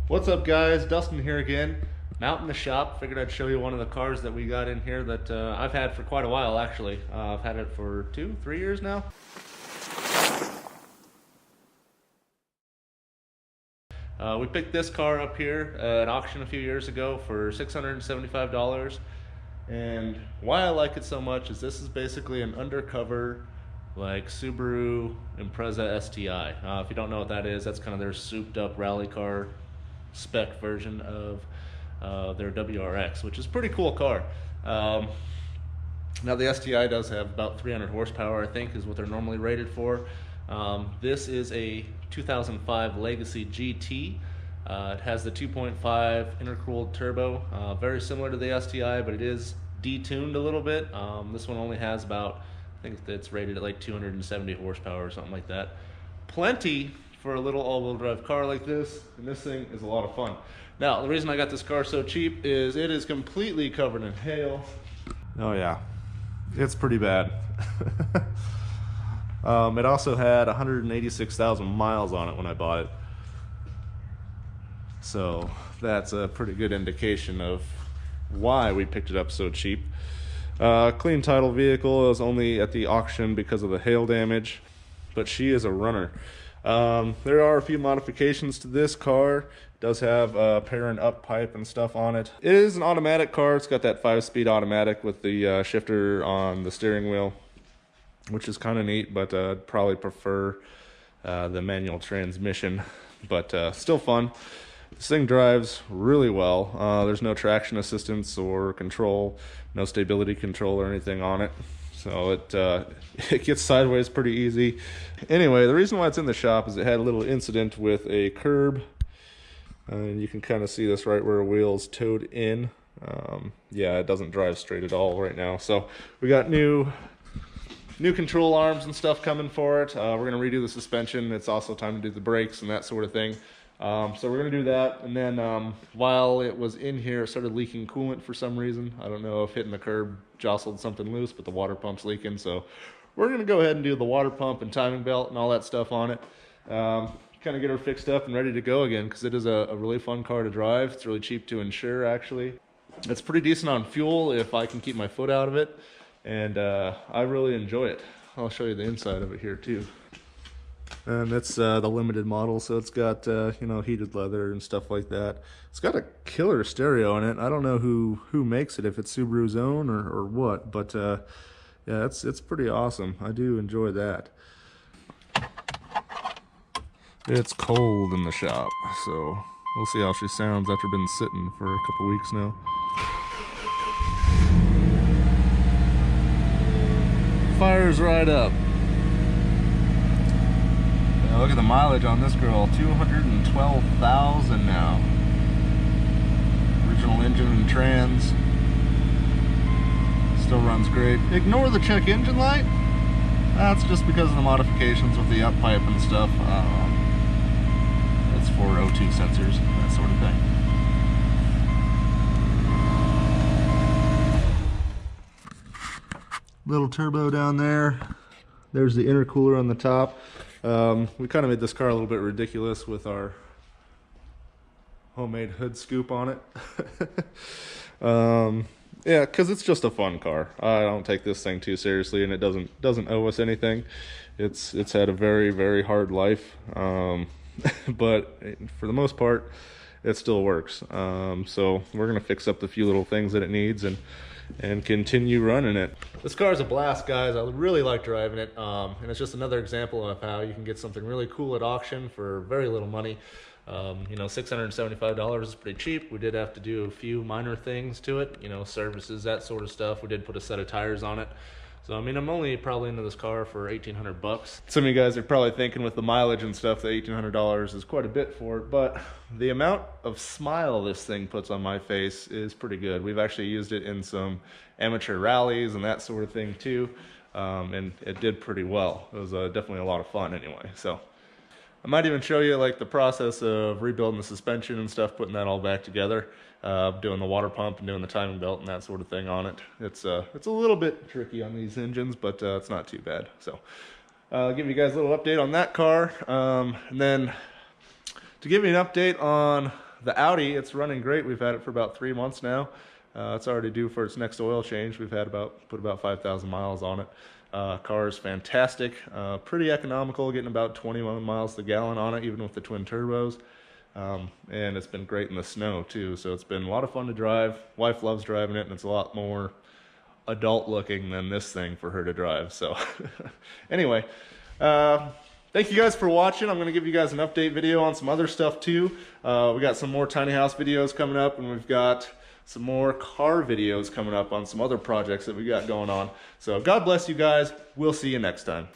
What's up, guys? Dustin here again. I'm out in the shop. Figured I'd show you one of the cars that we got in here that I've had for quite a while, actually. I've had it for 2-3 years now. We picked this car up here at auction a few years ago for $675. And why I like it so much is this is basically an undercover like Subaru Impreza STI. If you don't know what that is, that's kind of their souped up rally car spec version of their WRX, which is a pretty cool car. Now the STI does have about 300 horsepower, I think, is what they're normally rated for. This is a 2005 Legacy GT. It has the 2.5 intercooled turbo, very similar to the STI, but it is detuned a little bit. This one only has about, I think it's rated at like 270 horsepower or something like that. Plenty for a little all-wheel drive car like this, and this thing is a lot of fun. Now, the reason I got this car so cheap is it is completely covered in hail. Oh yeah, it's pretty bad. It also had 186,000 miles on it when I bought it. So that's a pretty good indication of why we picked it up so cheap. Clean title vehicle. It was only at the auction because of the hail damage, but she is a runner. There are a few modifications to this car. It does have a parent up pipe and stuff on it. It is an automatic car. It's got that 5-speed automatic with the shifter on the steering wheel, which is kind of neat, but I'd probably prefer the manual transmission, but still fun. This thing drives really well. There's no traction assistance or control, no stability control or anything on it. So it gets sideways pretty easy. Anyway, the reason why it's in the shop is it had a little incident with a curb. And you can kind of see this right where a wheel's towed in. Yeah, it doesn't drive straight at all right now. So we got new control arms and stuff coming for it. We're going to redo the suspension. It's also time to do the brakes and that sort of thing. So we're going to do that, and then while it was in here, it started leaking coolant for some reason. I don't know if hitting the curb jostled something loose, but the water pump's leaking. So we're going to go ahead and do the water pump and timing belt and all that stuff on it. Kind of get her fixed up and ready to go again, because it is a really fun car to drive. It's really cheap to insure, actually. It's pretty decent on fuel if I can keep my foot out of it, and I really enjoy it. I'll show you the inside of it here too. And it's the limited model, so it's got you know, heated leather and stuff like that. It's got a killer stereo in it. I don't know who makes it, if it's Subaru's own or what, but yeah, it's pretty awesome. I do enjoy that. It's cold in the shop, so we'll see how she sounds after been sitting for a couple weeks now. Fires right up. Look at the mileage on this girl, 212,000 now. Original engine and trans. Still runs great. Ignore the check engine light. That's just because of the modifications with the up pipe and stuff. It's for O2 sensors, that sort of thing. Little turbo down there. There's the intercooler on the top. We kind of made this car a little bit ridiculous with our homemade hood scoop on it. Yeah, because it's just a fun car. I don't take this thing too seriously, and it doesn't owe us anything. It's had a very, very hard life, but for the most part, it still works. So we're gonna fix up the few little things that it needs and continue running it. This car is a blast, guys. I really like driving it, and it's just another example of how you can get something really cool at auction for very little money. You know, $675 is pretty cheap. We did have to do a few minor things to it, you know, services, that sort of stuff. We did put a set of tires on it. So, I mean, I'm only probably into this car for 1,800 bucks. Some of you guys are probably thinking with the mileage and stuff that $1,800 is quite a bit for it, but the amount of smile this thing puts on my face is pretty good. We've actually used it in some amateur rallies and that sort of thing too, and it did pretty well. It was definitely a lot of fun anyway. So I might even show you like the process of rebuilding the suspension and stuff, putting that all back together, doing the water pump and doing the timing belt and that sort of thing on it. It's a little bit tricky on these engines, but it's not too bad. So I'll give you guys a little update on that car, and then to give you an update on The Audi, it's running great. We've had it for about 3 months now. It's already due for its next oil change. We've had put about 5,000 miles on it. Car is fantastic, pretty economical, getting about 21 miles to the gallon on it, even with the twin turbos. And it's been great in the snow too, so it's been a lot of fun to drive. Wife loves driving it, and it's a lot more adult looking than this thing for her to drive. So anyway, thank you guys for watching. I'm going to give you guys an update video on some other stuff too. We got some more tiny house videos coming up, and we've got some more car videos coming up on some other projects that we got going on. So God bless you guys. We'll see you next time.